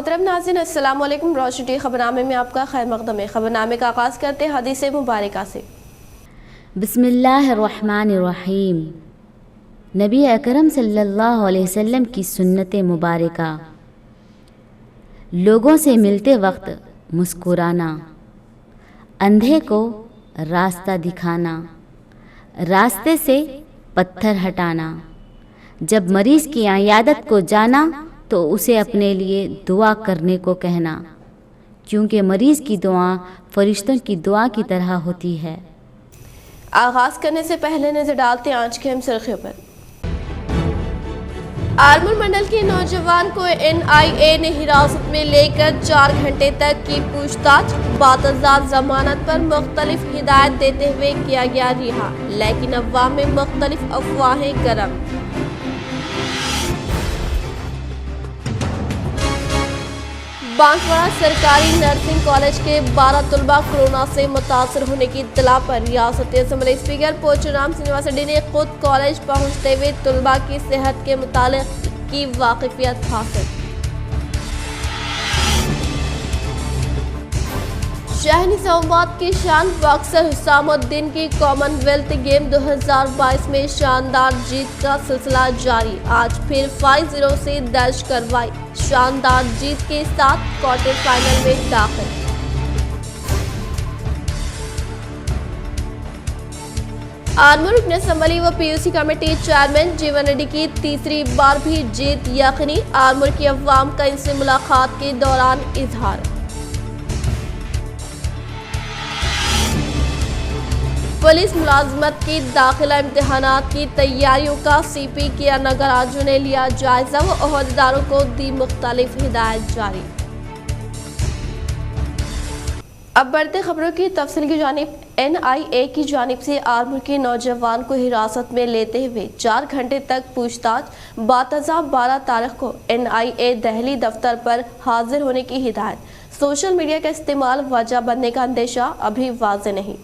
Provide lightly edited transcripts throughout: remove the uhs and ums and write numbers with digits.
मोहतरम नाज़रीन, अस्सलाम वालेकुम। रोशनी खबरनामे में आपका खैर मक़दम है। खबरनामे का आगाज़ करते हैं हदीस मुबारका से। बिस्मिल्लाहिर्रहमानिर्रहीम। नबी अकरम सल्लल्लाहु अलैहि वसल्लम की सुन्नत मुबारका। लोगों से मिलते वक्त मुस्कुराना, अंधे को रास्ता दिखाना, रास्ते से पत्थर हटाना, जब मरीज़ की इयादत को जाना तो उसे अपने लिए दुआ करने को कहना, क्योंकि मरीज़ की दुआ फरिश्तों की दुआ की तरह होती है। आगाज़ करने से पहले नजर डालते हैं आज के अहम सुर्खियों पर। आरमूर मंडल के नौजवान को NIA ने हिरासत में लेकर 4 घंटे तक की पूछताछ। बातज़ात जमानत पर मुख्तलिफ हिदायत देते हुए किया गया रिहा, लेकिन अवाम में मुख्तलिफ अफवाहें गर्म। बांसवाड़ा सरकारी नर्सिंग कॉलेज के 12 तलबा कोरोना से मुतासर होने की इत्तला पर रियासती असम्बली स्पीकर पोचुराम श्रीनिवास रेड्डी ने खुद कॉलेज पहुंचते हुए तलबा की सेहत के मुतालिक की वाकिफियत हासिल। शहर निजामाबाद के शान बॉक्सर हुसामुद्दीन की कॉमनवेल्थ गेम 2022 में शानदार जीत का सिलसिला जारी। आज फिर 5-0 से दर्ज करवाई शानदार जीत के साथ क्वार्टर फाइनल में दाखिल। आरमूर रुकन असम्बली व PUC कमेटी चेयरमैन जीवन रेड्डी की तीसरी बार भी जीत यकीनी। आरमूर की अवाम का इनसे मुलाकात के दौरान इजहार। पुलिस मुलाजमत की दाखिला इम्तिहानात की तैयारियों का CP किया नगराजों ने लिया जायजा व ओहदेदारों को दी मुख्तलिफ हिदायत जारी। अब बढ़ते खबरों की तफसील की जानिब। NIA की जानिब से आरमूर के नौजवान को हिरासत में लेते हुए 4 घंटे तक पूछताछ। बातज़ा 12 तारीख को NIA दहली दफ्तर पर हाजिर होने की हिदायत। सोशल मीडिया का इस्तेमाल वजह बनने का अंदेशा अभी वाज़ेह नहीं।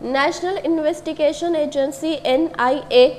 नेशनल इन्वेस्टिगेशन एजेंसी NIA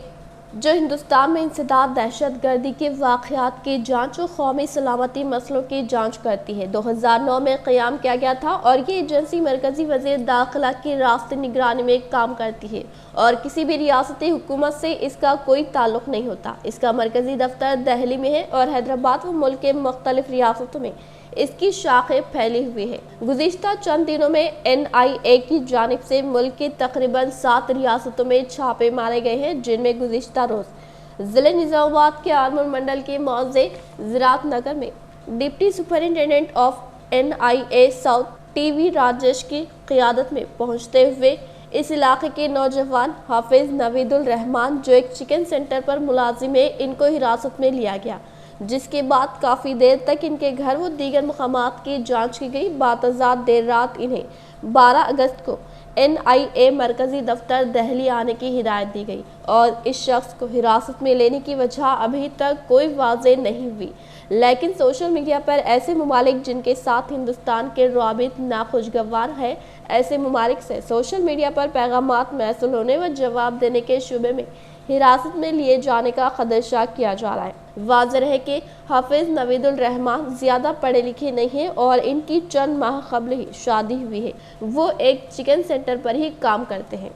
जो हिंदुस्तान में इंसदाद, दहशत गर्दी के वाक़यात की जांच और कौमी सलामती मसलों की जांच करती है, 2009 में क़याम किया गया था और ये एजेंसी मरकज़ी वज़ीर दाखिला की रास्ते निगरानी में काम करती है और किसी भी रियासती हुकूमत से इसका कोई ताल्लुक़ नहीं होता। इसका मरकज़ी दफ्तर दिल्ली में है और हैदराबाद व मुल्क के मुख्तलिफ रियासतों में इसकी शाखें फैली हुई है। गुज़िश्ता चंद दिनों में NIA की जानिब से मुल्क की तकरीबन 7 रियासतों में छापे मारे गए हैं, जिनमें गुज़िश्ता रोज़ ज़िले निजामाबाद के आरमूर मंडल के मौज़े ज़राअत नगर में deputy superintendent of NIA south TV Rajesh की क़ियादत में पहुँचते हुए इस इलाके के नौजवान हाफिज नवीदुल रहमान, जो एक चिकन सेंटर पर मुलाजिम है, इनको हिरासत में लिया गया, जिसके बाद काफ़ी देर तक इनके घर व दीगर मकामात की जांच की गई। बातज़ात देर रात इन्हें 12 अगस्त को NIA मरकज़ी दफ्तर दिल्ली आने की हिदायत दी गई और इस शख्स को हिरासत में लेने की वजह अभी तक कोई वाज़ेह नहीं हुई, लेकिन सोशल मीडिया पर ऐसे ममालिक जिनके साथ हिंदुस्तान के रवाबित नाखुशगवार है, ऐसे ममालिक से सोशल मीडिया पर पैगामात मौसूल होने व जवाब देने के शुबे में हिरासत में लिए जाने का खदशा किया जा रहा है। वाज़ेह है कि हाफिज नवीदुल रहमान ज़्यादा पढ़े लिखे नहीं हैं और इनकी चंद माह कबल ही शादी हुई है। वो एक चिकन सेंटर पर ही काम करते हैं।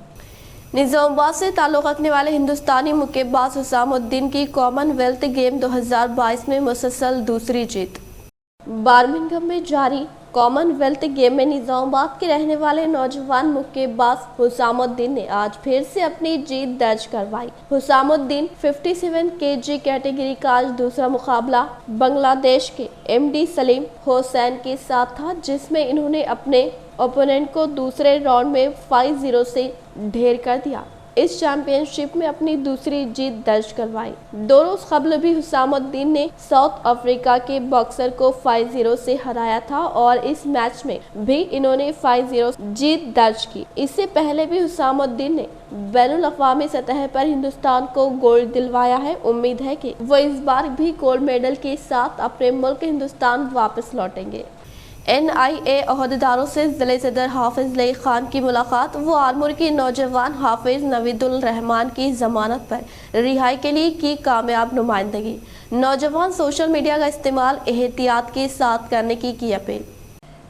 निजामाबाद से ताल्लुक़ रखने वाले हिंदुस्तानी मुक्केबाज हुसामुद्दीन की कॉमनवेल्थ गेम 2022 में मुसलसल दूसरी जीत। बर्मिंघम में जारी कॉमनवेल्थ गेम में निजामाबाद के रहने वाले नौजवान मुक्केबाज हुसामुद्दीन ने आज फिर से अपनी जीत दर्ज करवाई। हुसामुद्दीन 57 kg कैटेगरी का आज दूसरा मुकाबला बांग्लादेश के MD सलीम हुसैन के साथ था, जिसमें इन्होंने अपने ओपोनेंट को दूसरे राउंड में 5-0 से ढेर कर दिया। इस चैंपियनशिप में अपनी दूसरी जीत दर्ज करवाई। 2 रोज कबल भी हुसामुद्दीन ने साउथ अफ्रीका के बॉक्सर को 5-0 से हराया था और इस मैच में भी इन्होंने 5-0 जीत दर्ज की। इससे पहले भी हुसामुद्दीन ने बैनुल अक़वामी सतह पर हिंदुस्तान को गोल्ड दिलवाया है। उम्मीद है कि वो इस बार भी गोल्ड मेडल के साथ अपने मुल्क हिंदुस्तान वापस लौटेंगे। NIA ओहदेदारों से ज़िले सदर हाफिज लई खान की मुलाकात। वो आरमूर के नौजवान हाफिज नवीदुल रहमान की जमानत पर रिहाई के लिए की कामयाब नुमाइंदगी। नौजवान सोशल मीडिया का इस्तेमाल एहतियात के साथ करने की अपील।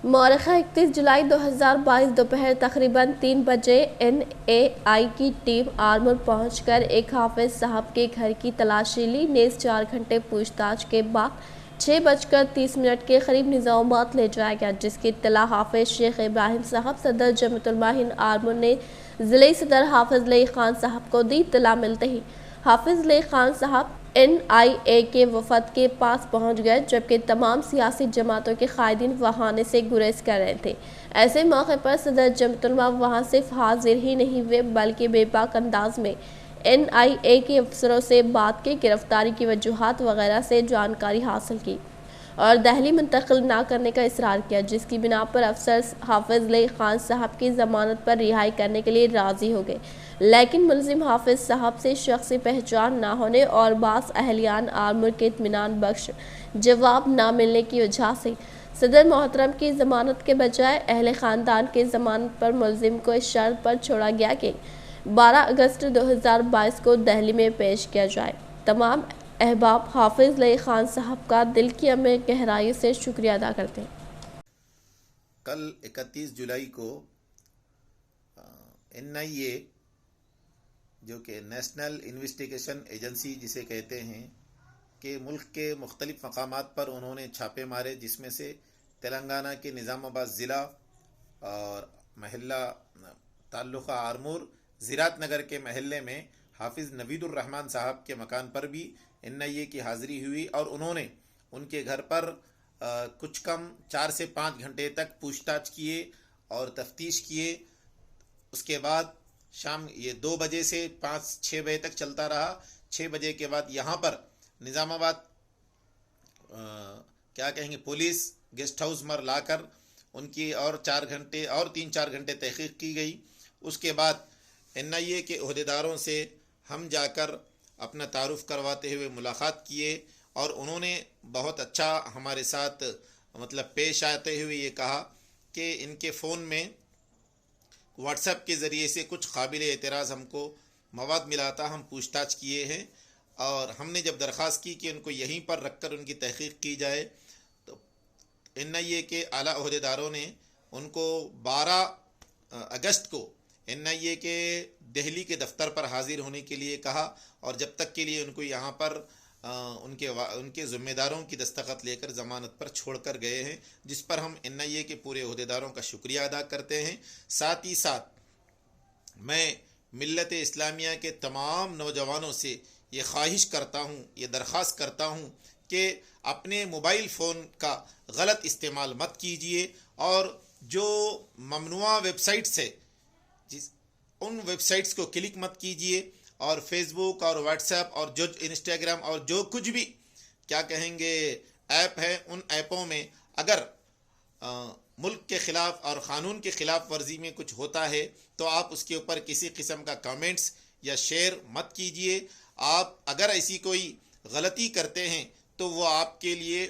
मौरखा 31 जुलाई 2022 दोपहर तकरीबन 3 बजे NAI की टीम आरमूर पहुंचकर एक हाफिज साहब के घर की तलाशी ली। नेज़ 4 घंटे पूछताछ के बाद 6:30 के करीब निज़ामाबाद ले जाया गया, जिसकी इत्तला हाफिज शेख इब्राहिम साहब सदर जमीयतुल उलमा आरमूर ने ज़िले सदर हाफिज लई खान साहब को दी। इत्तला मिलते ही हाफिज लई खान साहब NIA के वफद के पास पहुंच गए, जबकि तमाम सियासी जमातों के कायदीन वहां से गुरेज कर रहे थे। ऐसे मौके पर सदर जमीयतुल उलमा वहां सिर्फ हाजिर ही नहीं हुए बल्कि बेबाक अंदाज में NIA के अफसरों से बात की, गिरफ्तारी की वजूहात वगैरह से जानकारी हासिल की और दहली मुंतकिल ना करने का इसरार किया, जिसकी बिना पर अफसर हाफिज लई खान साहब की ज़मानत पर रिहाई करने के लिए राज़ी हो गए। लेकिन मुलजिम हाफिज साहब से शख्सी पहचान ना होने और बास अहलियान आरमूर के इत्मीनान बख्श जवाब ना मिलने की वजह से सदर मोहतरम की ज़मानत के बजाय अहले ख़ानदान की ज़मानत पर मुलजिम को इस शर्त पर छोड़ा गया कि 12 अगस्त 2022 को दिल्ली में पेश किया जाए। तमाम अहबाब हाफिज लई खान साहब का दिल की में गहराई से शुक्रिया अदा करते हैं। कल 31 जुलाई को NIA जो कि नेशनल इन्वेस्टिगेशन एजेंसी जिसे कहते हैं कि मुल्क के मुख्तलिफ मकामात पर उन्होंने छापे मारे, जिसमें से तेलंगाना के निज़ामाबाद ज़िला और महल्ला ताल्लुक़ा आरमूर ज़िरात नगर के महल्ले में हाफिज़ नवीदुर रहमान साहब के मकान पर भी NIA की हाज़िरी हुई और उन्होंने उनके घर पर कुछ कम 4 से 5 घंटे तक पूछताछ किए और तफ्तीश किए। उसके बाद शाम ये 2 बजे से 5-6 बजे तक चलता रहा। 6 बजे के बाद यहाँ पर निज़ामाबाद क्या कहेंगे पुलिस गेस्ट हाउस में लाकर उनकी और 3-4 घंटे तहकीक की गई। उसके बाद NIA के ओहदेदारों से हम जाकर अपना तारुफ करवाते हुए मुलाकात किए और उन्होंने बहुत अच्छा हमारे साथ मतलब पेश आते हुए ये कहा कि इनके फ़ोन में व्हाट्सएप के ज़रिए से कुछ काबिल एतराज़ हमको मवाद मिला था, हम पूछताछ किए हैं और हमने जब दरख्वास्त की कि उनको यहीं पर रखकर उनकी तहकीक की जाए तो NIA के आला ओहदेदारों ने उनको 12 अगस्त को NIA के दिल्ली के दफ्तर पर हाजिर होने के लिए कहा और जब तक के लिए उनको यहाँ पर उनके ज़िम्मेदारों की दस्तखत लेकर ज़मानत पर छोड़कर गए हैं, जिस पर हम NIA के पूरे ओहदेदारों का शुक्रिया अदा करते हैं। साथ ही साथ मैं मिल्लत इस्लामिया के तमाम नौजवानों से ये ख्वाहिश करता हूँ, ये दरख्वास्त करता हूँ कि अपने मोबाइल फ़ोन का गलत इस्तेमाल मत कीजिए और जो ममनुआ वेबसाइट्स है उन वेबसाइट्स को क्लिक मत कीजिए और फेसबुक और व्हाट्सएप और जो इंस्टाग्राम और जो कुछ भी क्या कहेंगे ऐप है उन ऐपों में अगर मुल्क के ख़िलाफ़ और क़ानून के ख़िलाफ़ वर्जी में कुछ होता है तो आप उसके ऊपर किसी किस्म का कमेंट्स या शेयर मत कीजिए। आप अगर ऐसी कोई गलती करते हैं तो वो आपके लिए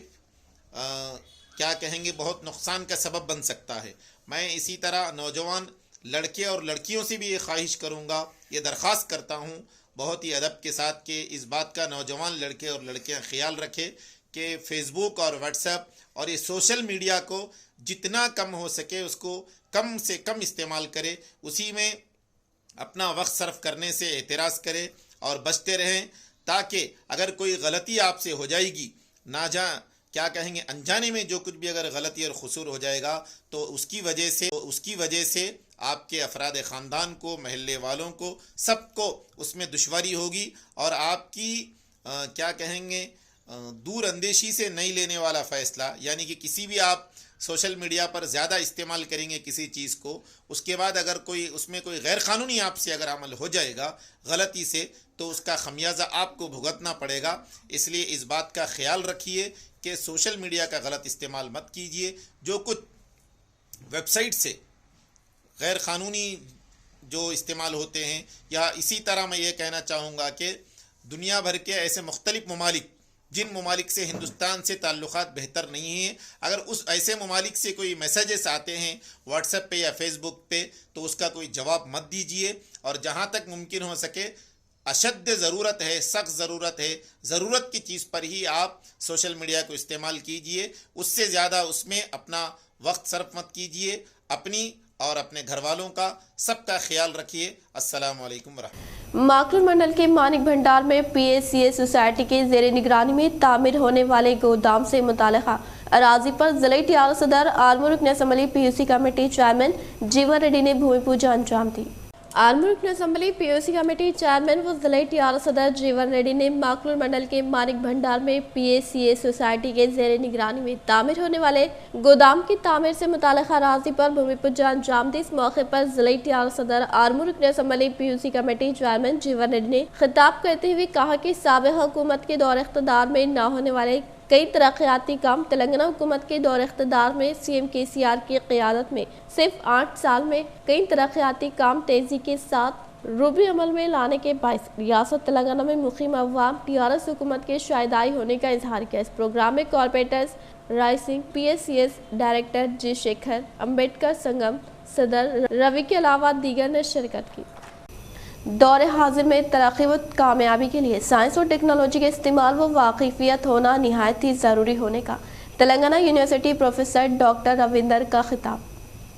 क्या कहेंगे बहुत नुकसान का सबब बन सकता है। मैं इसी तरह नौजवान लड़के और लड़कियों से भी ये ख्वाहिश करूँगा, ये दरख्वास्त करता हूँ बहुत ही अदब के साथ कि इस बात का नौजवान लड़के और लड़कियाँ ख्याल रखें कि फ़ेसबुक और व्हाट्सएप और ये सोशल मीडिया को जितना कम हो सके उसको कम से कम इस्तेमाल करे, उसी में अपना वक्त सर्फ करने से एतराज़ करें और बचते रहें, ताकि अगर कोई गलती आपसे हो जाएगी क्या कहेंगे अनजाने में जो कुछ भी अगर गलती और कसूर हो जाएगा तो उसकी वजह से आपके अफराद ख़ानदान को, महल्ले वालों को, सबको उसमें दुश्वारी होगी और आपकी क्या कहेंगे दूर अंदेशी से नहीं लेने वाला फ़ैसला, यानी कि किसी भी आप सोशल मीडिया पर ज़्यादा इस्तेमाल करेंगे किसी चीज़ को, उसके बाद अगर कोई उसमें कोई गैर क़ानूनी आपसे अगर अमल हो जाएगा गलती से तो उसका खमियाजा आपको भुगतना पड़ेगा। इसलिए इस बात का ख्याल रखिए कि सोशल मीडिया का गलत इस्तेमाल मत कीजिए। जो कुछ वेबसाइट से गैर क़ानूनी जो इस्तेमाल होते हैं, या इसी तरह मैं ये कहना चाहूँगा कि दुनिया भर के ऐसे मुख्तलिफ़ ममालिक जिन ममालिक से हिंदुस्तान से ताल्लुक़ात बेहतर नहीं हैं, अगर उस ऐसे ममालिक से कोई मैसेजेस आते हैं व्हाट्सएप पे या फेसबुक पे तो उसका कोई जवाब मत दीजिए और जहाँ तक मुमकिन हो सके اشد ضرورت ہے، سخت ضرورت ہے، ضرورت کی چیز پر ہی آپ سوشل میڈیا کو استعمال کیجئے، اس سے زیادہ اس میں اپنا وقت صرف مت کیجئے، اپنی اور اپنے گھر والوں کا سب کا خیال رکھیے۔ السلام علیکم ورحمۃ اللہ۔ ماکل منڈل کے مانک بھنڈار میں پی ایس سی اے سوسائٹی کے زیر نگرانی میں تعمیر ہونے والے گودام سے متعلقہ اراضی پر ضلعی ٹی آر صدر آرمور رکن اسمبلی پی یو سی کمیٹی چیئرمین جیون ریڈی نے بھومی پوجا انجام دی۔ آرمور رکن اسمبلی پی یو سی کمیٹی چیئرمین و ضلعی ٹی آر صدر جیون ریڈی نے ماکل منڈل کے مانک بھنڈار میں پی ایس سی اے سوسائٹی کے زیر نگرانی میں تعمیر ہونے والے گودام کی تعمیر سے متعلقہ اراضی پر بھومی پوجا انجام دی۔ اس موقع پر ضلعی ٹی آر صدر آرمور رکن اسمبلی پی یو سی کمیٹی چیئرمین جیون ریڈی نے خطاب کرتے ہوئے کہا کہ سابق حکومت کے دور اقتدار میں نہ ہونے والے کئی ترقیاتی کام تلنگانہ حکومت کے دور اقتدار میں سی ایم کے سی آر کی قیادت میں صرف 8 سال میں کئی ترقیاتی کام تیزی کے ساتھ روبی عمل میں لانے کے باعث ریاست تلنگانہ میں مقیم عوام ٹی آر ایس حکومت کے شائدائی ہونے کا اظہار کیا۔ اس پروگرام میں corporators Rai Singh, P S C S director G Shekhar, Ambedkar Sangam صدر روی کے علاوہ دیگر نے شرکت کی۔ دور حاضر میں ترقی و کامیابی کے لیے سائنس اور ٹیکنالوجی کے استعمال و واقفیت ہونا نہایت ہی ضروری ہونے کا Telangana university professor doctor Ravinder کا خطاب۔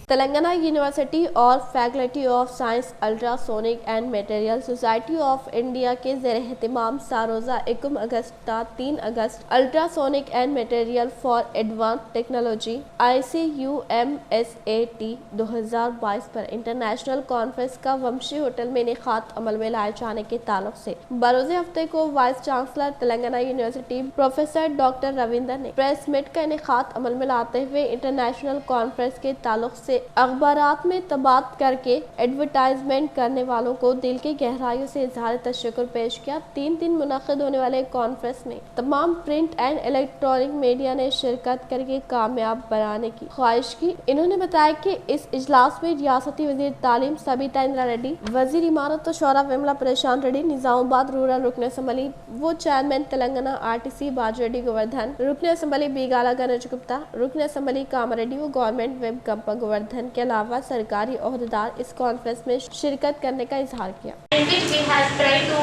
تلنگانہ یونیورسٹی اور faculty of science ultra sonic and material society of India کے زیر اہتمام ساروزہ 1 اگست تا 3 اگست ultra sonic and material for advance technology ICUMSAT 2022 پر انٹرنیشنل کانفرنس کا ومشی ہوٹل میں انعقاد عمل میں لائے جانے کے تعلق سے بروز ہفتے کو vice chancellor Telangana university professor doctor Ravinder نے پریس میٹ کا انعقاد عمل میں لاتے ہوئے انٹرنیشنل کانفرنس کے تعلق سے اخبارات میں تبادلہ کر کے ایڈورٹائزمنٹ کرنے والوں کو دل کی گہرائیوں سے اظہار تشکر پیش کیا۔ 3 دن منعقد ہونے والے کانفرنس میں تمام پرنٹ اینڈ الیکٹرانک میڈیا نے شرکت کر کے کامیاب بنانے کی خواہش کی۔ انہوں نے بتایا کہ اس اجلاس میں ریاستی وزیر تعلیم سبیتا اندرا ریڈی، وزیر امارت و شورا وملا پریشان ریڈی، نظام آباد رورل رکن اسمبلی وہ چیئرمین تلنگانہ RTC باج ریڈی گوردھن، رکن اسمبلی بیگالا گنج گپتا، رکن اسمبلی کام ریڈی و گورنمنٹ ویب گمپا گوردھن کے علاوہ سرکاری عہدیدار اس کانفرنس میں شرکت کرنے کا اظہار کیا۔ In which we have tried to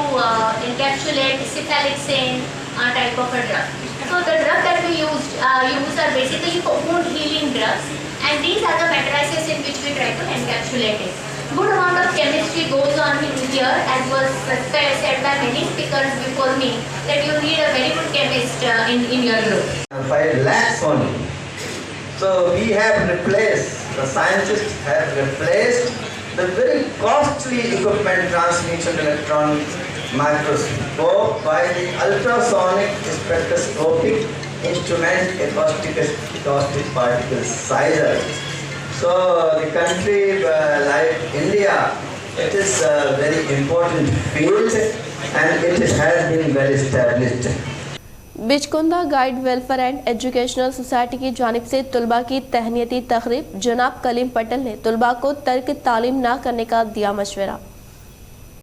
encapsulate cephaloxime type of a drug. So the drug that we use are basically wound healing drugs, and these are the matrices in which we try to encapsulate it. Good amount of chemistry goes on here, as was said by many speakers before me, that you need a very good chemist in your group. 5 lakhs only. So we have replaced, the scientists have replaced the very costly equipment, transmission electronic microscope, by the ultrasonic spectroscopic instrument, acoustic particle sizer. So the country like India, it is a very important field and it has been well established. Bichkunda guide welfare and educational society کی جانب سے طلباء کی تہنیتی تقریب، جناب کلیم پٹل نے طلباء کو ترک تعلیم نہ کرنے کا دیا مشورہ۔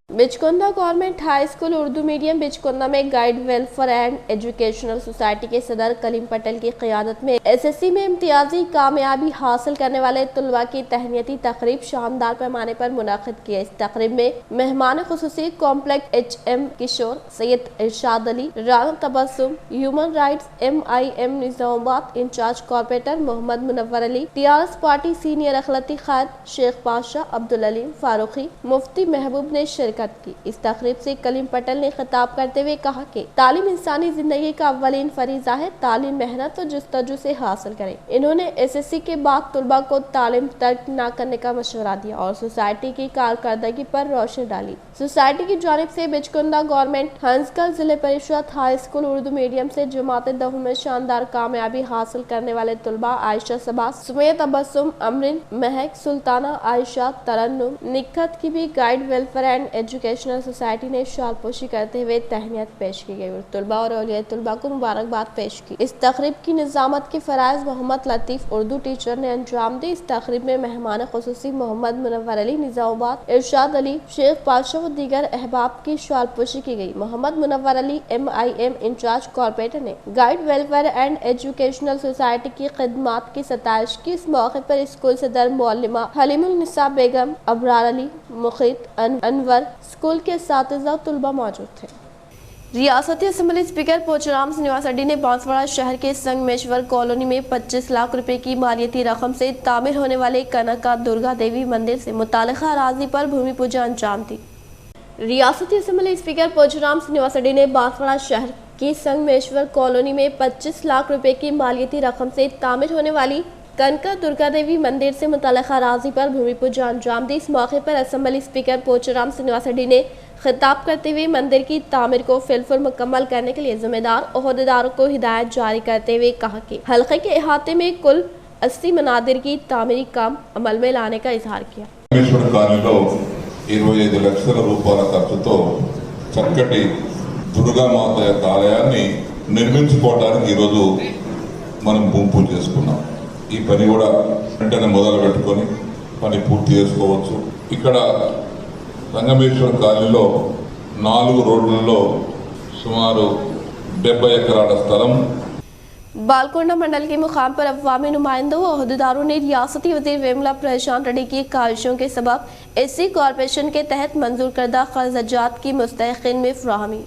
Bichkunda government high school Urdu medium Bichkunda میں guide welfare and educational society کے صدر کلیم پٹل کی قیادت میں SSC میں امتیازی کامیابی حاصل کرنے والے طلباء کی تہنیتی تقریب شاندار پیمانے پر منعقد کی۔ اس تقریب میں مہمان خصوصی کمپلیکس HM کشور، سید ارشاد علی، رانا تبسم، ہیومن رائٹس MIM نظام آباد انچارج کارپوریٹر محمد منور علی، TRS پارٹی سینئر اقلیتی قائد شیخ پاشا، عبدالعلیم فاروقی، مفتی محبوب نے شرکت کی۔ اس تقریب سے کلیم پٹل نے خطاب کرتے ہوئے کہا کہ تعلیم انسانی زندگی کا اولین فریضہ ہے، تعلیم محنت اور جستجو سے حاصل کریں۔ انہوں نے SSC کے بعد طلباء کو تعلیم ترک نہ کرنے کا مشورہ دیا اور سوسائٹی کی کارکردگی پر روشنی ڈالی۔ سوسائٹی کی جانب سے بچکندا گورنمنٹ ہنسکل ضلع پریشد ہائی اسکول اردو میڈیم سے جماعت 10 میں شاندار کامیابی حاصل کرنے والے طلباء عائشہ صبا، سمیہ تبسم، امرن، مہک، سلطانہ، عائشہ، ترنم، نکھت کی بھی guide welfare and educational society نے شال پوشی کرتے ہوئے تہنیت پیش کی گئی اور طلباء اور اولیاء طلباء کو مبارکباد پیش کی۔ اس تقریب کی نظامت کی فرائض محمد لطیف اردو ٹیچر نے انجام دی۔ اس تقریب میں مہمان خصوصی محمد منور علی، نظام آباد ارشاد علی، شیخ پاشا و دیگر احباب کی شال پوشی کی گئی۔ محمد منور علی MIM انچارج کارپوریٹر نے guide welfare and educational society کی خدمات کی ستائش کی۔ اس موقع پر اسکول صدر معلمہ حلیم النساء بیگم، ابرار علی، مقیت، انور، स्कूल के असातिज़ा तलबा मौजूद थे। रियासती असम्बली स्पीकर पोचराम श्रीनिवास रेड्डी ने बांसवाड़ा शहर के संगमेश्वर कॉलोनी में 25 लाख रुपए की मालियती रकम से तामीर होने वाले कनका दुर्गा देवी मंदिर से मुतालिका अराजी पर भूमि पूजा अंजाम दी। रियासती असम्बली स्पीकर पोचराम श्रीनिवास रेड्डी ने बांसवाड़ा शहर की संगमेश्वर कॉलोनी में 25 लाख रुपए की मालियती रकम से तामीर होने वाली कनका दुर्गा देवी मंदिर से मुतालिका अराजी पर भूमि पूजा अंजाम दी। इस मौके पर असम्बली स्पीकर पोचराम श्रीनिवास रेड्डी ने खिताब करते हुए मंदिर की तामीर को फिलफुल मुकम्मल करने के लिए जिम्मेदार ओहदेदारों को हिदायत जारी करते हुए कहा कि हल्के के अहाते में कुल 80 मनादिर की तामीरी काम अमल में लाने का इजहार किया। 25 లక్షల రూపాయల ఖర్చుతో చక్కటి దుర్గామాత యొక్క ఆలయాన్ని నిర్మించుకోవడానికి ఈరోజు మనం భూమి పూజ చేసుకున్నాం. ఈ పని కూడా వెంటనే మొదలు పెట్టుకొని పని పూర్తి చేసుకోవచ్చు. ఇక్కడ సంగమేశ్వర కాలనీలో 4 రోడ్లలో సుమారు 70 ఎకరాల స్థలం बालकोंडा मंडल के मुकाम पर अवामी नुमाइंदों और अहदेदारों ने रियासती वज़ीर वेमुला प्रशांत रेड्डी की काविशों के सबब एससी कॉरपोरेशन के तहत मंजूर करदा कर्जात की मुस्तहिकीन में फराहमी।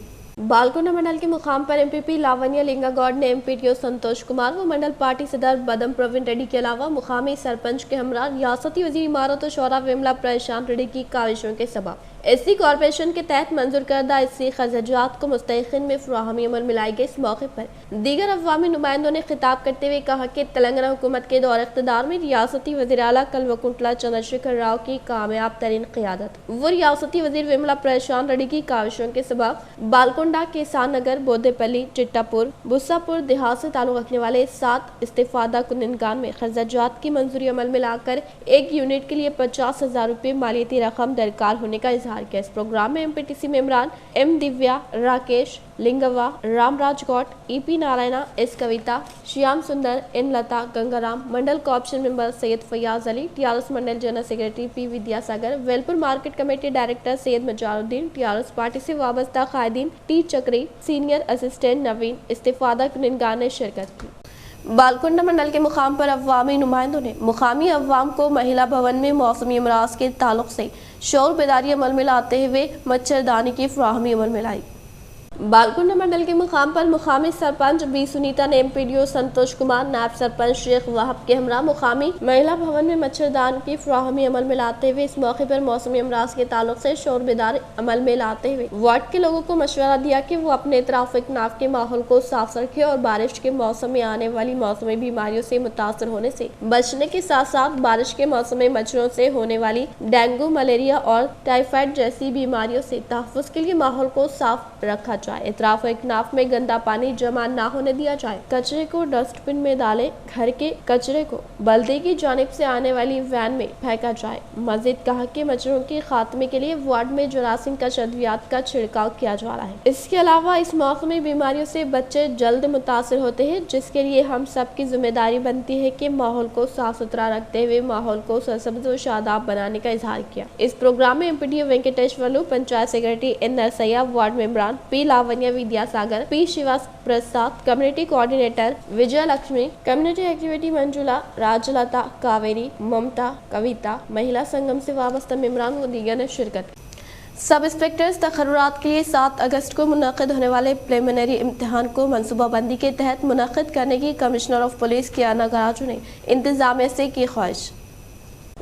बालकोंडा मंडल के मुकाम पर एमपीपी लावण्या लिंगा गौड़ ने एमपीटीओ संतोष कुमार व मंडल पार्टी सदर बदम प्रवीण रेड्डी के अलावा मुकामी सरपंच के हमरा रियासती वज़ीर इमारत और शौरा वेमुला प्रशांत रेड्डी की काविशों के सबब एससी कॉरपोरेशन के तहत मंजूर करदा एससी खर्जात को मुस्तहिकीन में फराहमी अमल मिलाई गई। इस मौके पर दीगर अवामी नुमाइंदों ने खिताब करते हुए कहा कि तेलंगाना हुकूमत के दौर इख्तिदार में रियासती वज़ीर आला कल्वकुंटला चंद्रशेखर राव की कामयाब तरीन क़ियादत व रियासती वज़ीर वेमुला प्रशांत रेड्डी की काविशों के सबब बालकोंडा, किसान नगर, बोदेपल्ली, चिट्टापुर, बुस्सापुर देहात से ताल्लुक़ रखने वाले 7 इस्तिफादा कुननगान में खर्जात की मंजूरी अमल में लाकर एक यूनिट के लिए 50,000 रुपये मालियती रकम दरकार होने का इजहार किया। इस प्रोग्राम में एमपीटीसी मेंबरान M Divya, Rakesh Lingwa, Ramraj Goud, EP Narayana, S Kavita, Shyam Sundar, N Lata, Gangaram, mandal cooption member Syed Fayaz Ali, TRS mandal general secretary P Vidyasagar, Velpur market committee director Syed Mazaruddin, TRS party से वाबस्ता कायदीन T Chakri, senior assistant Naveen, इस्तिफादा कुननगान ने शिरकत की। बालकोंडा मंडल के मुकाम पर अवामी नुमाइंदों ने मुकामी अवाम को महिला भवन में मौसमी अमराज के ताल्लुक से शौर बेदारी अमल में लाते हुए मच्छरदानी की फराहमी अमल में लाई। बालकोंडा मंडल के मुकाम पर मुकामी सरपंच बी सुनीता ने एमपीडीओ संतोष कुमार, नायब सरपंच शेख वाहब के हमरा मुकामी महिला भवन में मच्छरदान की फराहमी अमल में लाते हुए इस मौके पर मौसमी अमराज के ताल्लुक से शौर बेदार अमल में लाते हुए वार्ड के लोगों को मशवरा दिया कि वो अपने ट्रैफिक नाफ के माहौल को साफ रखें और बारिश के मौसम में आने वाली मौसमी बीमारियों से मुतासर होने से बचने के साथ साथ बारिश के मौसम में मच्छरों से होने वाली डेंगू, मलेरिया और टाइफाइड जैसी बीमारियों से तहफ़्फ़ुज़ के लिए माहौल को साफ रखा जाए। ट्रैफिक नाफ में गंदा पानी जमा ना होने दिया जाए, कचरे को डस्टबिन में डालें, घर के कचरे को बल्दी की जानिब से आने वाली वैन में फेंका जाए। मजीद कहा कि मच्छरों के खात्मे के लिए वार्ड में जरासीम का अद्वियात का छिड़काव किया जा रहा है। इसके अलावा इस मौसमी बीमारियों से बच्चे जल्द मुतासर होते हैं, जिसके लिए हम सब की जिम्मेदारी बनती है कि माहौल को साफ सुथरा रखते हुए माहौल को सरसब्ज व शादाब बनाने का इजहार किया। इस प्रोग्राम में MPDO Venkateshwarlu, panchayat secretary N Narsaiah, ward मेंबरान P Lavanya Vidyasagar, P Shiva Prasad, community coordinator Vijay Lakshmi, community activity Manjula, Rajlata, Kaveri, Mamta, Kavita, महिला संगम से वाबस्ता मेंबरान व दीगर ने शिरकत की। सब इंस्पेक्टर्स तकर्रुरात के लिए 7 अगस्त को मुनक़िद होने वाले प्रिलिमिनरी इम्तिहान को मनसूबाबंदी के तहत मुनक़िद करने की कमिश्नर ऑफ पुलिस कियाना गराजू ने इंतजामिया से की ख्वाहिश।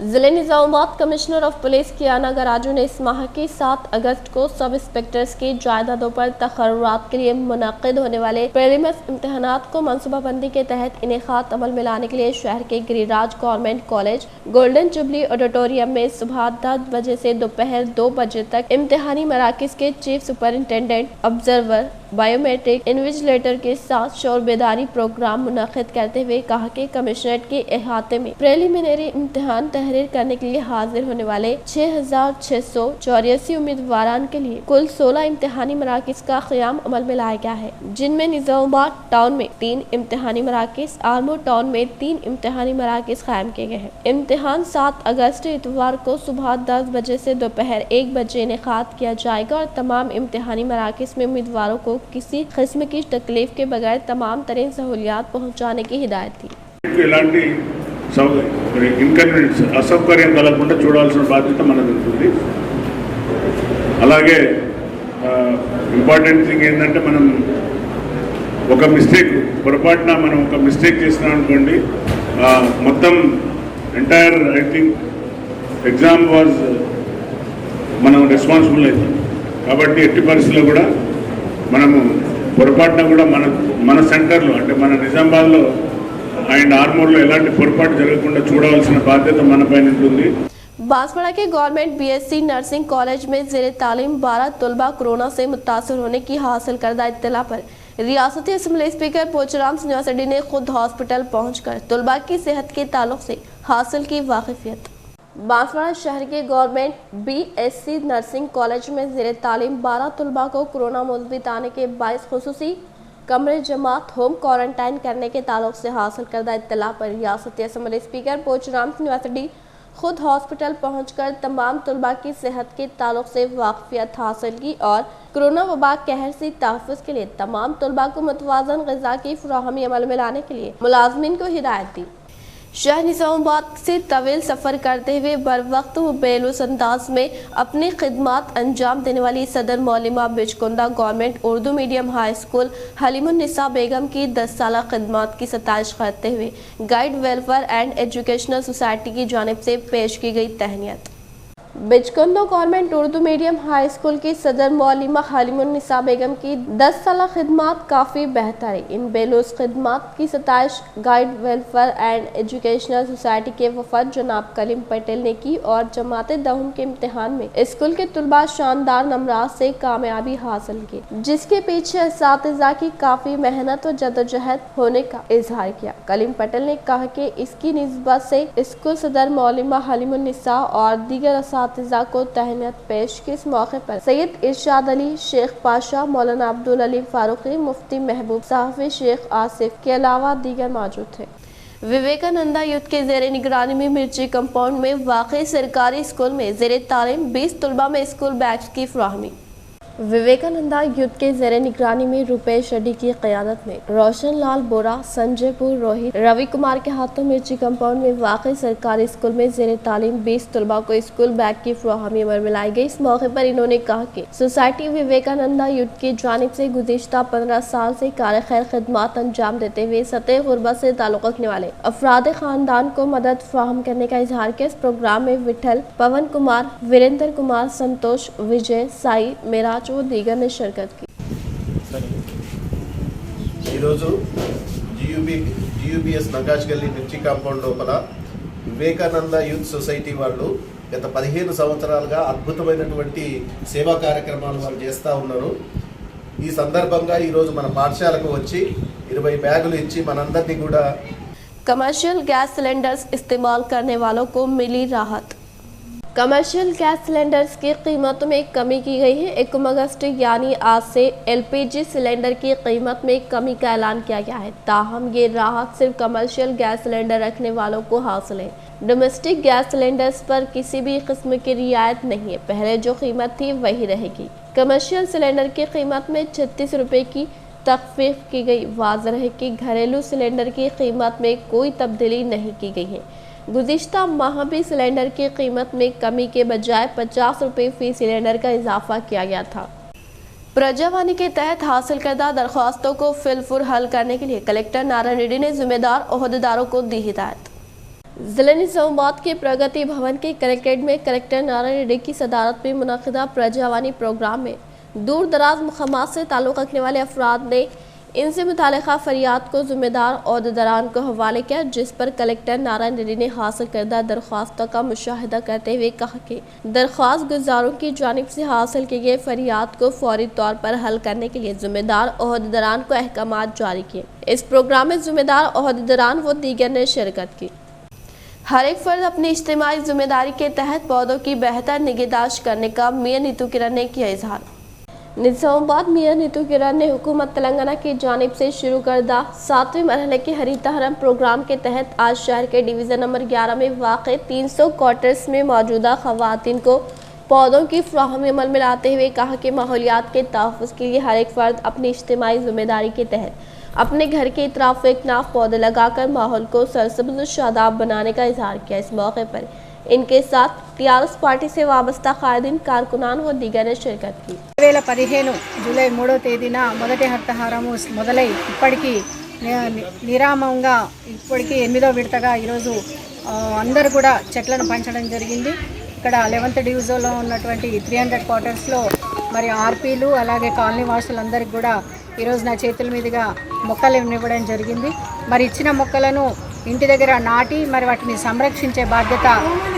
ज़िले निज़ामाबाद कमिश्नर ऑफ पुलिस कियाना गराजू ने इस माह की 7 अगस्त को सब इंस्पेक्टर्स की जायदादों पर तकर्रुरात के लिए मुनक़िद होने वाले प्रीलिम्स इम्तिहानात को मनसूबाबंदी के तहत इनेकात अमल में लाने के लिए शहर के Giriraj government college golden jubilee auditorium में सुबह 10 बजे से दोपहर 2 बजे तक इम्तिहानी मराकिज़ के chief superintendent, observer, biometric invigilator के साथ शौर बेदारी प्रोग्राम मुनक़िद करते हुए कहा कि कमिश्नरेट के अहाते में प्रीलिमिनरी इम्तिहान तहरीर करने के लिए हाजिर होने वाले 6,684 उम्मीदवारान के लिए कुल 16 इम्तिहानी मराकिज़ का क़याम अमल में लाया गया है, जिनमें निज़ामाबाद टाउन में 3 इम्तिहानी मराकिज़, आर्मूर टाउन में 3 इम्तिहानी मराकिज़ कायम किए गए हैं। इम्तिहान 7 अगस्त इतवार को सुबह 10 बजे से दोपहर 1 बजे इनेकाद किया जाएगा और तमाम इम्तिहानी मराकिज़ में उम्मीदवारों को किसी किस्म की तकलीफ के बगैर तमाम तरीन सहूलियात पहुँचाने की हिदायत थी। ఇన్కన్వీనియన్స్ అసౌకర్యం కలగకుండా చూడాల్సిన బాధ్యత మనది ఉంటుంది. అలాగే ఇంపార్టెంట్ థింగ్ ఏంటంటే మనం ఒక మిస్టేక్ పొరపాటున మనం ఒక మిస్టేక్ చేసినాం అనుకోండి, మొత్తం entire I think exam was మనం రెస్పాన్సిబుల్ అవుతాం. కాబట్టి ఎట్టి పరిస్థితుల్లో కూడా మనము పొరపాటున కూడా మన సెంటర్లో అంటే మన నిజామాబాద్లో అండ్ ఆర్మూర్లో ఎలాంటి పొరపాటు జరగకుండా చూడవలసిన బాధ్యత మన పైన ఉంటుంది. बांसवाड़ा के गवर्नमेंट बीएससी नर्सिंग कॉलेज में ज़ेरे तालीम 12 तलबा कोरोना से मुतासर होने की हासिल करदा इत्तला पर रियासती असम्बली स्पीकर पोचराम श्रीनिवासरेड्डी ने खुद हॉस्पिटल पहुंचकर तलबा की सेहत के ताल्लुक से हासिल की वाकिफियत। बांसवाड़ा शहर के गवर्नमेंट बीएससी नर्सिंग कॉलेज में ज़ेरे तालीम 12 तलबा को कोरोना मुस्बित आने के बायस खुसूसी कमरे जमात होम क्वारंटाइन करने के ताल्लुक से हासिल करदा इत्तला पर रियासती असम्बली स्पीकर पोचराम श्रीनिवासरेड्डी खुद हॉस्पिटल पहुंचकर तमाम तलबा की सेहत के ताल्लुक से वाकफियत हासिल की और कोरोना वबा कहर से तहफ़्फ़ुज़ के लिए तमाम तलबा को मुतवाज़न ग़िज़ा की फ़राहमी अमल में लाने के लिए मुलाज़मीन को हिदायत दी। शहर निज़ामाबाद से तवील सफ़र करते हुए बर वक्त व बेलूस अंदाज में अपनी खिदमात अंजाम देने वाली सदर मौलिमा Bichkunda government Urdu medium high school Halimunnisa Begum की 10 साल खिदमात की सताइश करते हुए guide welfare and educational society की जानिब से पेश की गई तहनीत। Bichkunda government Urdu medium high school की सदर मौलिमा हलीमुन्निसा बेगम की 10 साल खिदमात काफ़ी बेहतर है। इन बेलूस खिदमात की सताइश guide welfare and educational society के वफद जनाब कलीम पटेल ने की और जमात दहम के इम्तिहान में स्कूल के तलबा शानदार नंबरात से कामयाबी हासिल की, जिसके पीछे असातिज़ा की काफ़ी मेहनत व जदोजहद होने का इजहार किया। कलीम पटेल ने कहा कि इसकी निस्बत से स्कूल सदर मौलिमा हलीमुन्निसा और दीगर असातिज़ा को तहनीत पेश की। इस मौके पर सैयद इरशाद अली, शेख पाशा, मौलाना अब्दुल अली फारूकी, मुफ्ती महबूब, सहाफ़ी शेख आसिफ के अलावा दीगर मौजूद थे। विवेकानंदा यूथ के ज़ेरे निगरानी में मिर्ची कंपाउंड में वाक़ई सरकारी स्कूल में ज़ेरे तालीम 20 तलबा में स्कूल बैग्स की फराहमी। विवेकानंदा यूथ के ज़ेरे निगरानी में रुपेश रेड्डी की क़यादत में रोशन लाल बोरा, संजय पुर, रोहित, रवि कुमार के हाथों मिर्ची कंपाउंड में वाक़ई सरकारी स्कूल में ज़ेरे तालीम 20 तलबा को स्कूल बैग की फराहमी अमल में लाई गई। इस मौके पर इन्होंने कहा कि सोसाइटी विवेकानंदा यूथ की जानिब से गुज़िश्ता 15 साल से कार खैर खिदमात अंजाम देते हुए सतह गुरबत से ताल्लुक़ रखने वाले अफराद ख़ानदान को मदद फराहम करने का इजहार किया। इस प्रोग्राम में विठल, पवन कुमार, वीरेंद्र कुमार, संतोष, विजय, साई, मेराज वो दीगर ने शिरकत की। GUBS नगाश गल्ली मिर्ची कांपौंड लोपल विवेकानंद यूथ सोसाइटी వాళ్ళు గత 15 సంవత్సరాలుగా అద్భుతమైనటువంటి సేవా కార్యక్రమాలు వారు చేస్తూ ఉన్నారు। ఈ సందర్భంగా ఈ రోజు మన పాఠశాలకు వచ్చి 20 బ్యాగులు ఇచ్చి మనందరినీ కూడా कमर्शियल गैस सिलेंडर्स इस्तेमाल करने वालों को मिली राहत। कमर्शियल गैस सिलेंडर्स की कीमतों में कमी की गई है। 1 अगस्त यानी आज से LPG सिलेंडर की कीमत में कमी का ऐलान किया गया है। ताहम ये राहत सिर्फ कमर्शियल गैस सिलेंडर रखने वालों को हासिल है। डोमेस्टिक गैस सिलेंडर्स पर किसी भी किस्म की रियायत नहीं है। पहले जो कीमत थी वही रहेगी। कमर्शियल सिलेंडर की कीमत में 36 रुपये की तखफीफ की गई। वाज़ेह है कि घरेलू सिलेंडर की कीमत में कोई तब्दीली नहीं की गई है। गुज़िश्ता माह भी सिलेंडर की कीमत में कमी के बजाय 50 रुपये फी सिलेंडर का इजाफा किया गया था। प्रजावाणी के तहत हासिल करदा दरख्वास्तों को फिलफुर हल करने के लिए कलेक्टर नारायण रेड्डी ने जिम्मेदार ओहदेदारों को दी हिदायत। ज़िला निज़ामाबाद के प्रगति भवन के कलेक्ट्रेट में कलेक्टर नारायण रेड्डी की सदारत में मुनक़िदा प्रजावाणी प्रोग्राम में दूर दराज मकामात से ताल्लुक़ रखने वाले अफराद ने इनसे मुतालिका फरियाद को ज़िम्मेदार ओहदेदारान को हवाले किया, जिस पर कलेक्टर नारायण रेड्डी ने हासिल करदा दरख्वास्तों का मुशाहिदा करते हुए कहा कि दरख्वास्त गुजारों की जानिब से हासिल की गई फरियाद को फौरी तौर पर हल करने के लिए ज़िम्मेदार ओहदेदारान को अहकामात जारी किए। इस प्रोग्राम में ज़िम्मेदार ओहदेदारान व दीगर ने शिरकत की। हर एक फर्द अपनी इज्तिमाई जिम्मेदारी के तहत पौधों की बेहतर निगहदाश्त करने का मियां नीतू किरण ने किया इजहार। निज़ामाबाद मियां नीतू किरण ने हुकूमत तेलंगाना की जानिब से शुरू करदा 7वें मरहले के हरीता हरम प्रोग्राम के तहत आज शहर के डिवीज़न नंबर 11 में वाक़े 300 क्वार्टर्स में मौजूदा ख़वातीन को पौधों की फराहमी अमल में लाते हुए कहा कि माहौलियात के तहफ़्फ़ुज़ के लिए हर एक फ़र्द अपनी इज्तिमाई ज़िम्मेदारी के तहत अपने घर के इतराफ़ एक नाफ पौधे लगाकर माहौल को सरसब्ज़ शादाब बनाने का इजहार किया। इस मौके पर इनके साथ टीआरएस पार्टी से वाबस्ता कायदीन, कारकुनान व दीगर ने शिरकत की। 2015 జూలై 3వ తేదీన మొదటి హర్తహారము మొదలై ఇప్పటికీ నిరామంగా ఇప్పటికీ 8వ విడతగా ఈరోజు అందరూ కూడా చెట్లను పంచడం జరిగింది. ఇక్కడ 11th డివిజన్లో ఉన్నటువంటి 300 క్వార్టర్స్లో మరి ఆర్పీలు అలాగే కాలనీ వాసులందరికీ కూడా ఈరోజు నా చేతుల మీదుగా మొక్కలు ఇవ్వడం జరిగింది. మరి ఇచ్చిన మొక్కలను ఇంటి దగ్గర నాటి మరి వాటిని సంరక్షించే బాధ్యత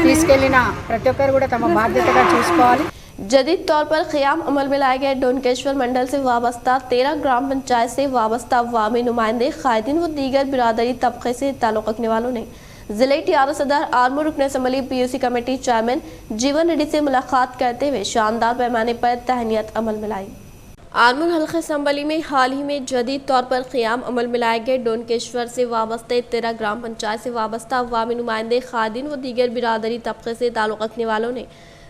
తీసుకెళ్లిన ప్రతి ఒక్కరు కూడా తమ బాధ్యతగా చూసుకోవాలి. जदीद तौर पर क़याम अमल में लाए गए डोनकेश्वर मंडल से वाबस्ता 13 ग्राम पंचायत से वाबस्ता अवामी नुमाइंदे, कायदीन व दीगर बिरादरी तबके से ताल्लुक़ रखने वालों ने ज़िले टीआरएस सदर आर्मूर रुकन असम्बली पीयूसी कमेटी चेयरमैन जीवन रेड्डी से मुलाकात करते हुए शानदार पैमाने पर तहनीत अमल में लाई। आर्मूर हल्के असम्बली में हाल ही में जदीद तौर पर क़याम अमल में लाए गए डोनकेश्वर से वाबस्ते 13 ग्राम पंचायत से वाबस्ता अवामी नुमाइंदे, कायदीन व दीगर बिरादरी तबके से ताल्लुक़ रखने वालों ने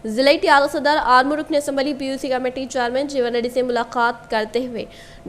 ज़िले टीआरएस सदर आर्मूर रुकन असम्बली पीयूसी कमेटी चेयरमैन जीवन रेड्डी से मुलाकात करते हुए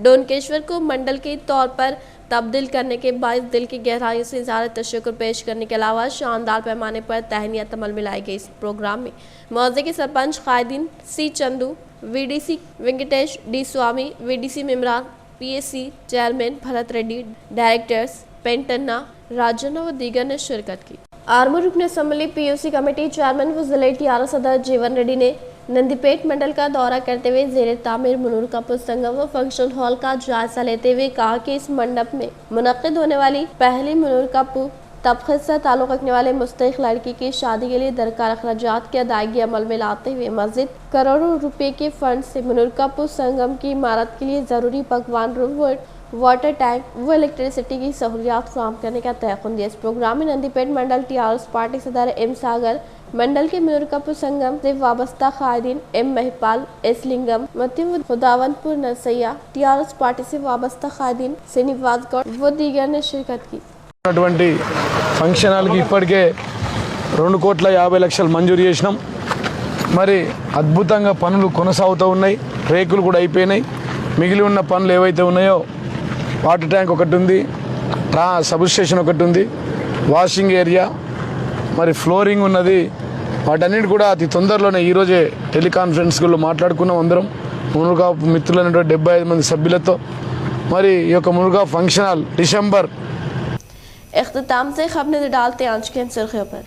डोनकेश्वर को मंडल के तौर पर तब्दील करने के बायस दिल की गहराई से इज़हार तशक्कुर पेश करने के अलावा शानदार पैमाने पर तहनीत अमल में लाई गई। इस प्रोग्राम में मौजे के सरपंच कायदीन C Chandu, VDC Venkatesh D Swami, VDC मेम्बरान, PSC chairman Bharat Reddy, directors Pentanna, Rajanna व दीगर ने शिरकत की। आर्मूर रुकन असम्बली पीयूसी कमेटी चेयरमैन व ज़िले टीआरएस सदर जीवन रेड्डी ने नंदीपेट मंडल का दौरा करते हुए ज़ेरे तामीर मुनूर कपूर संगम व फंक्शन हॉल का जायजा लेते हुए कहा कि इस मंडप में मुनक्किद होने वाली पहली मुनूर कपूर तबके से ताल्लुक़ रखने वाले मुस्तहिक़ लड़की की शादी के लिए दरकार अखराजात की अदायगी अमल में लाते हुए मस्जिद करोड़ों रुपए के फंड से मुनूर कपूर संगम की इमारत के लिए ज़रूरी पकवान रूम, वाटर टैंक व इलेक्ट्रिसिटी की सहूलियात फराहम करने का तयक़ुन दिया। इस प्रोग्राम में नंदीपेट मंडल टीआरएस पार्टी सदर एम सागर, मंडल के मुनूर कपूर संगम से वाबस्ता कायदीन एम महिपाल, एस लिंगम, मतीम खुदावंतपुर नरसैया, टीआरएस पार्टी से वाबस्ता कायदीन श्रीनिवास गौड़ व दीगर ने शिरकत की। फंक्शन हाल की इప్పటికే 2,50,00,000 మంజూరు చేసినాం. మరి అద్భుతంగా పనులు కొనసాగుతూ ఉన్నాయి. రేకులు కూడా అయిపోయినాయి. మిగిలి ఉన్న పనులు ఏవైతే ఉన్నాయో వాటర్ ట్యాంక్ ఒకటి ఉంది, సబ్ స్టేషన్ ఒకటి ఉంది, వాషింగ్ ఏరియా, మరి ఫ్లోరింగ్ ఉన్నది. వాటన్నిటి కూడా అతి తొందరలోనే ఈరోజే టెలికాన్ఫరెన్స్లో మాట్లాడుకున్నాం అందరం మునుగా మిత్రులైనటువంటి 75 మంది సభ్యులతో. మరి ఈ యొక్క మునుగా ఫంక్షన్ హాల్ డిసెంబర్ इख्तिताम से खबर नजर डालते हैं आज की सुर्खियों पर।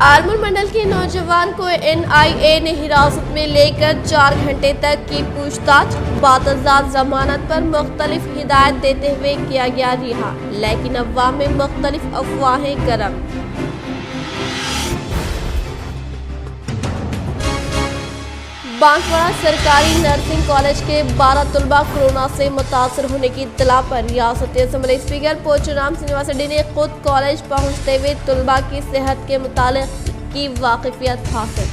आर्मूर मंडल के नौजवान को एनआईए ने हिरासत में लेकर 4 घंटे तक की पूछताछ, बातजात जमानत पर मुख्तलिफ हिदायत देते हुए किया गया रिहा, लेकिन अवाम में मुख्तलिफ अफवाहें गर्म। बांसवाड़ा सरकारी नर्सिंग कॉलेज के 12 तलबा कोरोना से मुतासर होने की इत्तला पर रियासती असम्बली स्पीकर पोचुराम श्रीनिवास रेड्डी ने खुद कॉलेज पहुंचते हुए तलबा की सेहत के मुतालिक की वाकिफियत हासिल।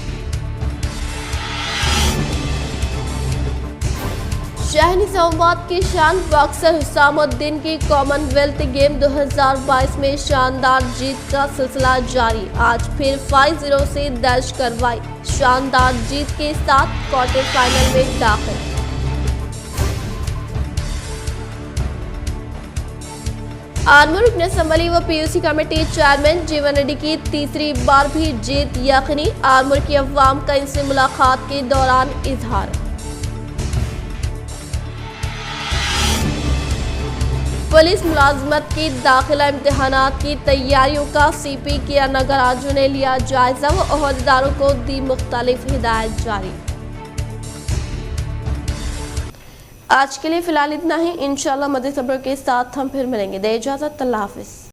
शहरी संवाद की शान बॉक्सर हुसामुद्दीन की कॉमनवेल्थ गेम 2022 में शानदार जीत का सिलसिला जारी, आज फिर 5-0 से दर्ज करवाई शानदार जीत के साथ क्वार्टर फाइनल में दाखिल। आर्मूर रुकन असम्बली व पीयूसी कमेटी चेयरमैन जीवन रेड्डी की तीसरी बार भी जीत यकीनी, आर्मूर की अवाम का इनसे मुलाकात के दौरान इजहार। पुलिस मुलाजमत की दाखिला इम्तिहानात की तैयारियों का सीपी किया नगराजों ने लिया जायजा व ओहदेदारों को दी मुख्तलिफ हिदायत जारी। आज के लिए फिलहाल इतना ही। इंशाअल्लाह मज़ीद खबरों के साथ हम फिर मिलेंगे। दे इजाज़त, अल्लाह हाफ़िज़।